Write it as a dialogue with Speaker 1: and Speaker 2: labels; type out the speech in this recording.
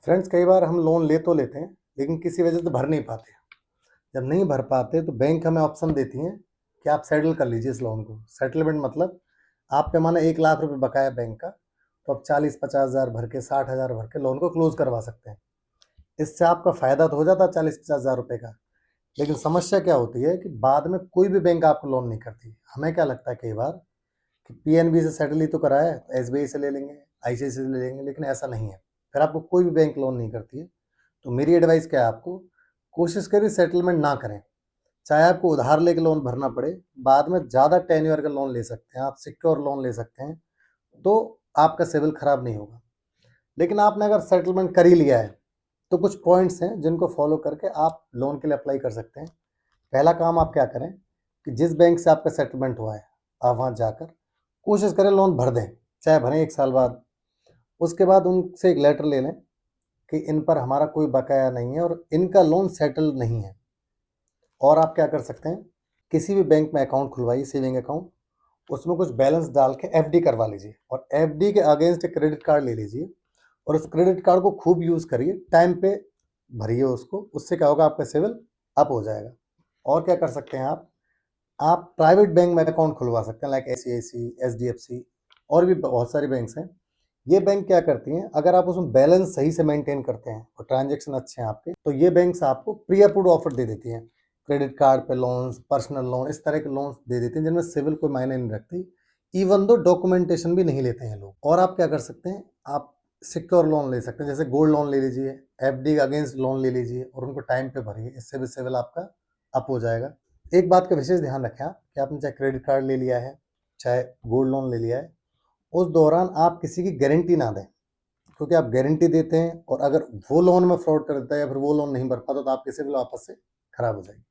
Speaker 1: Friends, कई बार हम loan ले तो लेते हैं लेकिन किसी वजह से भर नहीं पाते। जब नहीं भर पाते तो बैंक हमें ऑप्शन देती है कि आप सेटल कर लीजिए इस लोन को। सेटलमेंट मतलब आप पे माना 1 लाख रुपए बकाया बैंक का, तो आप 40-50 हज़ार भर के 60 हज़ार भर के लोन को क्लोज करवा सकते हैं। इससे आपका फ़ायदा तो हो जाता है 40-50 हज़ार रुपये का, लेकिन समस्या क्या होती है कि बाद में कोई भी बैंक आपको लोन नहीं करती। हमें क्या लगता है कई बार कि पीएनबी से सेटल ही तो करा है, एसबीआई से ले लेंगे, आईसीआईसी से ले लेंगे, लेकिन ऐसा नहीं है। फिर आपको कोई भी बैंक लोन नहीं करती है। तो मेरी एडवाइस क्या है आपको, कोशिश करिए सेटलमेंट ना करें। चाहे आपको उधार लेके लोन भरना पड़े, बाद में ज़्यादा टेन्योर का लोन ले सकते हैं, आप सिक्योर लोन ले सकते हैं, तो आपका सिविल खराब नहीं होगा। लेकिन आपने अगर सेटलमेंट कर ही लिया है तो कुछ पॉइंट्स हैं जिनको फॉलो करके आप लोन के लिए अप्लाई कर सकते हैं। पहला काम आप क्या करें कि जिस बैंक से आपका सेटलमेंट हुआ है, आप वहाँ जाकर कोशिश करें लोन भर दें, चाहे भरें 1 साल बाद। उसके बाद उनसे एक लेटर ले लें कि इन पर हमारा कोई बकाया नहीं है और इनका लोन सेटल नहीं है। और आप क्या कर सकते हैं, किसी भी बैंक में अकाउंट खुलवाइए, सेविंग अकाउंट, उसमें कुछ बैलेंस डाल के एफडी करवा लीजिए और एफडी के अगेंस्ट एक क्रेडिट कार्ड ले लीजिए और उस क्रेडिट कार्ड को खूब यूज़ करिए, टाइम पे भरिए उसको। उससे क्या होगा, आपका सिविल अप हो जाएगा। और क्या कर सकते हैं आप प्राइवेट बैंक में अकाउंट खुलवा सकते हैं, लाइक आईसीआईसी, एचडीएफसी और भी बहुत सारी बैंक्स हैं। ये बैंक क्या करती हैं, अगर आप उसमें बैलेंस सही से मेंटेन करते हैं और ट्रांजैक्शन अच्छे हैं आपके, तो ये बैंक्स आपको प्री अप्रूव्ड ऑफर दे देती हैं। क्रेडिट कार्ड पे लोन्स, पर्सनल लोन, इस तरह के लोन्स दे देती हैं जिनमें सिविल कोई मायने नहीं रखती। इवन दो डॉक्यूमेंटेशन भी नहीं लेते हैं लोग। और आप क्या कर सकते हैं, आप सिक्योर लोन ले सकते हैं, जैसे गोल्ड लोन ले लीजिए, एफडी अगेंस्ट लोन ले लीजिए और उनको टाइम पे भरिए। इससे भी सिविल आपका अप हो जाएगा। एक बात का विशेष ध्यान रखें आप कि आपने चाहे क्रेडिट कार्ड ले लिया है, चाहे गोल्ड लोन ले लिया है, उस दौरान आप किसी की गारंटी ना दें, क्योंकि आप गारंटी देते हैं और अगर वो लोन में फ्रॉड कर देता है या फिर वो लोन नहीं भर पाता तो आपकी सिविल वापस से खराब हो जाएगी।